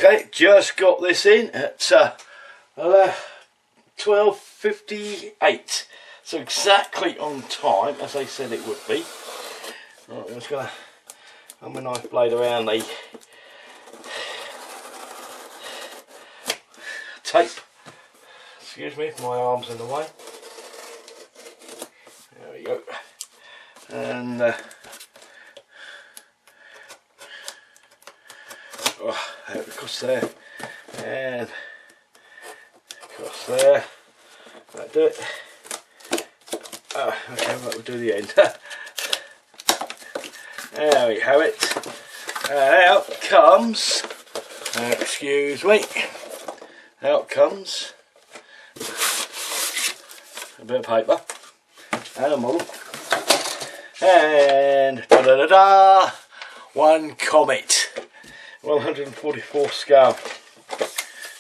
Okay, just got this in at 12:58, so exactly on time as they said it would be. Right, I'm just going to run my knife blade around the tape. Excuse me if my arm's in the way. There we go. And across there and across there. That'll do it. Okay, right, we'll do the end. There we have it. Out comes, excuse me, out comes a bit of paper and a model. And da da da da, one Comet, 144 scale.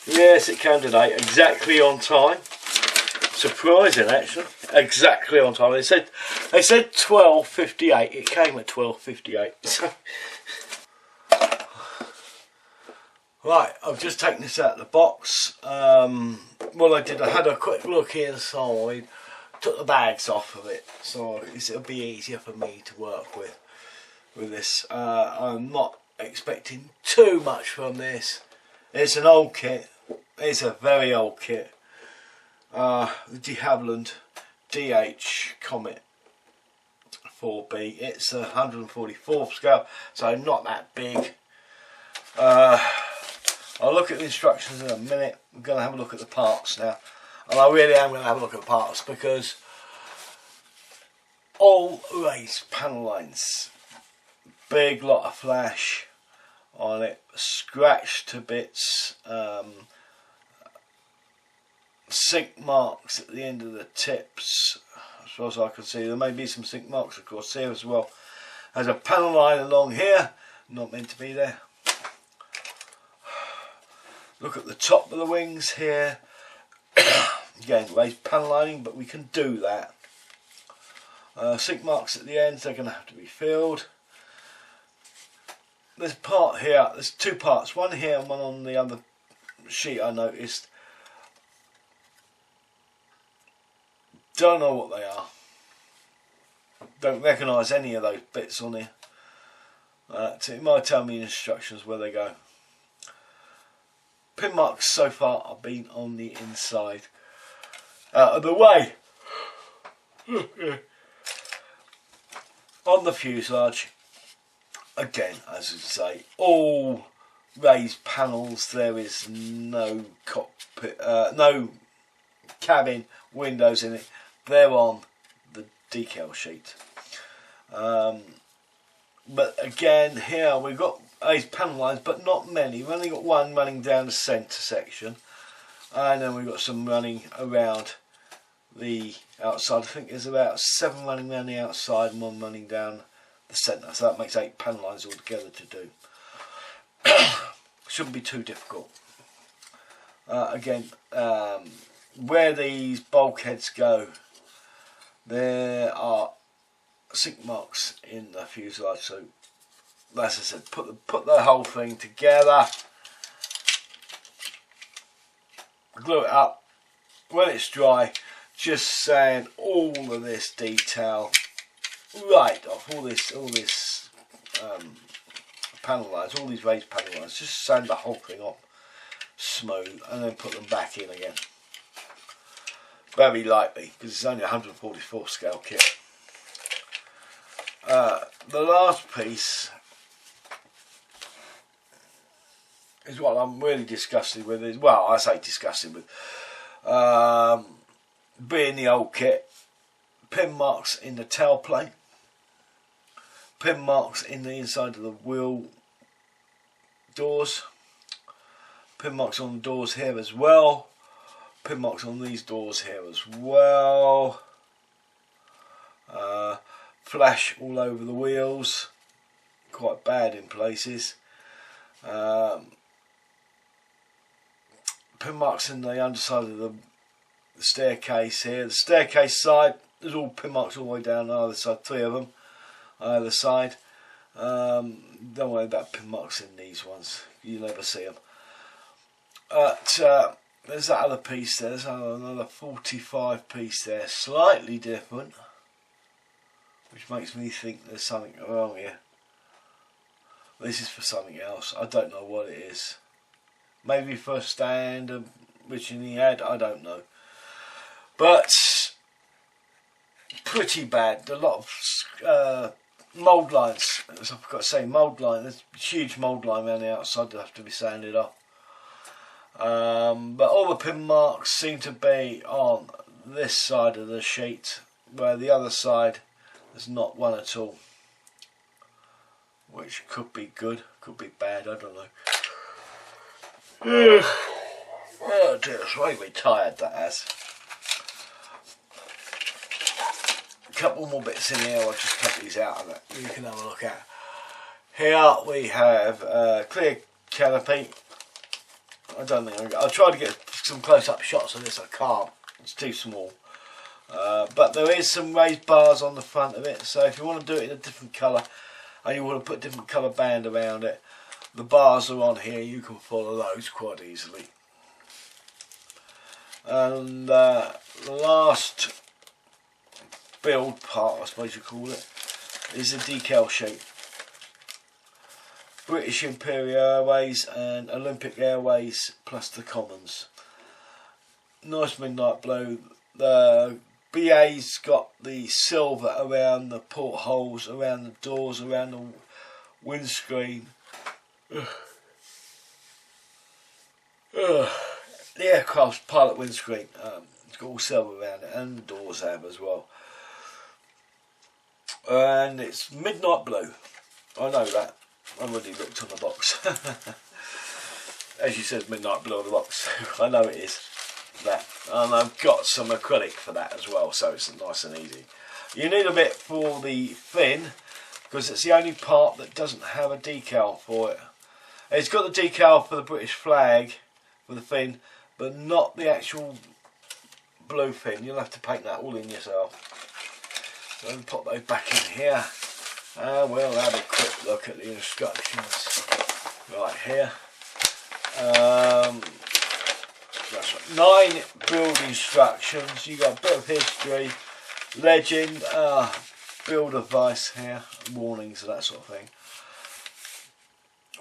Yes, it came today, exactly on time. Surprising, actually, exactly on time. They said 12:58. It came at 12:58. So, right, I've just taken this out of the box. What I did, I had a quick look inside. Took the bags off of it, so it'll be easier for me to work with this. I'm not expecting too much from this. It's an old kit. It's a very old kit. The de Havilland DH Comet 4B. It's a 144th scale, so not that big. I'll look at the instructions in a minute. I'm going to have a look at the parts now. And I really am going to have a look at the parts, because all raised panel lines, big lot of flash on it, scratched to bits, sink marks at the end of the tips, as far as I can see. There may be some sink marks of course here as well. There's a panel line along here, not meant to be there. Look at the top of the wings here. Again, raised panel lining, but we can do that. Sink marks at the ends, they're going to have to be filled. There's a part here, there's two parts, one here and one on the other sheet I noticed. Don't know what they are. Don't recognise any of those bits on here. It might tell me in instructions where they go. Pin marks so far have been on the inside. Out of the way. On the fuselage, again, as I say, all raised panels. There is no cockpit, no cabin windows in it. They're on the decal sheet. But again, here we've got raised panel lines, but not many. We've only got one running down the centre section, and then we've got some running around the outside. I think there's about 7 running around the outside and 1 running down the centre, so that makes 8 panel lines altogether to do. Shouldn't be too difficult. Again, where these bulkheads go, there are sink marks in the fuselage, so as I said, put the whole thing together, glue it up. When it's dry, just sand all of this detail right off, all this panel lines, all these raised panel lines. Just sand the whole thing off smooth, and then put them back in again. Very lightly, because it's only a 144 scale kit. The last piece is what I'm really disgusted with. Is, well, I say disgusted with. Being the old kit, pin marks in the tailplane, pin marks in the inside of the wheel doors, pin marks on the doors here as well, pin marks on these doors here as well, flash all over the wheels, quite bad in places. Pin marks in the underside of the staircase here. The staircase side, there's all pin marks all the way down on either side, 3 of them on either side. Don't worry about pin marks in these ones, you never see them. But there's that other piece there, there's another 45 piece there, slightly different, which makes me think there's something wrong here. This is for something else, I don't know what it is. Maybe for a stand which in the ad, I don't know. But pretty bad, a lot of mould lines, as I've got to say, mould line, there's a huge mould line around the outside that have to be sanded off. But all the pin marks seem to be on this side of the sheet, where the other side there's not one at all, which could be good, could be bad, I don't know. Oh dear, it's made me tired, that has. A couple more bits in here, I'll just cut these out of it, you can have a look at. Here we have clear canopy. I don't think I'll try to get some close-up shots of this. I can't, it's too small. But there is some raised bars on the front of it, so if you want to do it in a different colour and you want to put a different colour band around it, the bars are on here, you can follow those quite easily. And the last build part, I suppose you call it, is a decal sheet. British Imperial Airways and Olympic Airways plus the Commons. Nice midnight blue. The BA's got the silver around the portholes, around the doors, around the windscreen. The aircraft's pilot windscreen, it's got all silver around it, and the doors have as well. And it's midnight blue, I know that. I've already looked on the box. As you said, midnight blue on the box. I know it is that, and I've got some acrylic for that as well, so it's nice and easy. You need a bit for the fin, because it's the only part that doesn't have a decal for it. It's got the decal for the British flag for the fin, but not the actual blue fin. You'll have to paint that all in yourself. So let me pop those back in here. We'll have a quick look at the instructions right here. That's right. 9 build instructions. You got a bit of history, legend, build advice here, warnings and that sort of thing.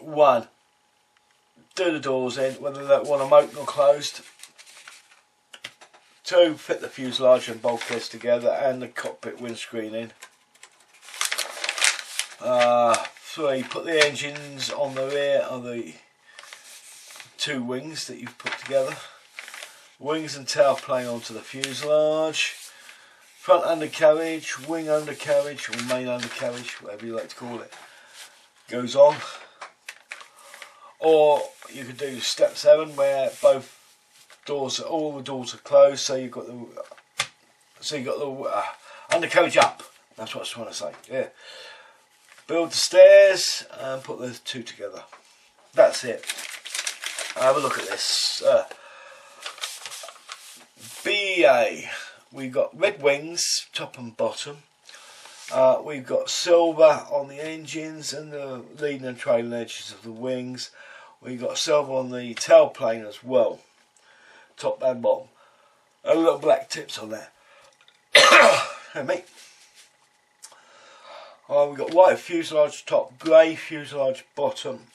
1. Do the doors in, whether they want them open or closed. 2. Fit the fuselage and bulkheads together and the cockpit windscreen in. 3. Put the engines on the rear of the 2 wings that you've put together. Wings and tailplane onto the fuselage. Front undercarriage, wing undercarriage, or main undercarriage, whatever you like to call it, goes on. Or you could do step 7, where both doors, all the doors are closed, so you've got the undercarriage up. That's what I was trying to say. Yeah. Build the stairs and put those 2 together. That's it. Have a look at this. BA. We've got red wings, top and bottom. We've got silver on the engines and the leading and trailing edges of the wings. We've got silver on the tailplane as well, top and bottom. And little black tips on there. Hey mate. We've got white fuselage top, grey fuselage bottom.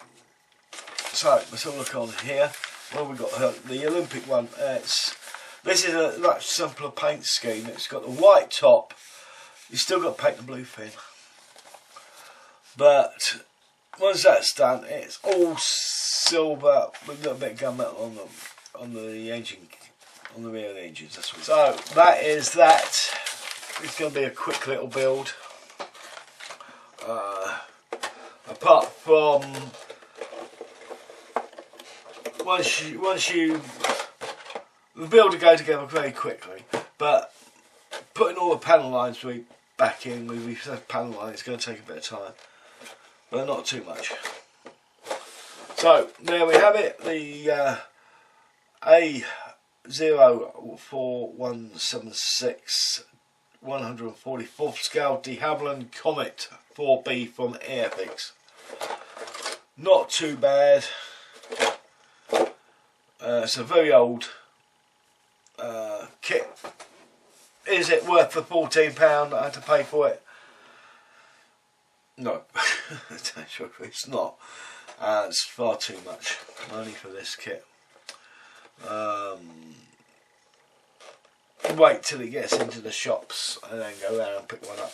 So let's have a look on here. Well, we've got the Olympic one. This is a much simpler paint scheme. It's got the white top. You've still got to paint the blue fin. But once that's done, it's all silver with a little bit of gunmetal on the engine, on the rear of the engines. That's what. So that is that. It's going to be a quick little build. Apart from once you the build will go together very quickly, but putting all the panel lines back in with the panel line is going to take a bit of time, but not too much. So there we have it, the A04176 144th scale de Havilland Comet 4B from Airfix. Not too bad. It's a very old kit. Is it worth the £14 I had to pay for it? No, it's not. It's far too much money for this kit. Wait till it gets into the shops and then go around and pick one up.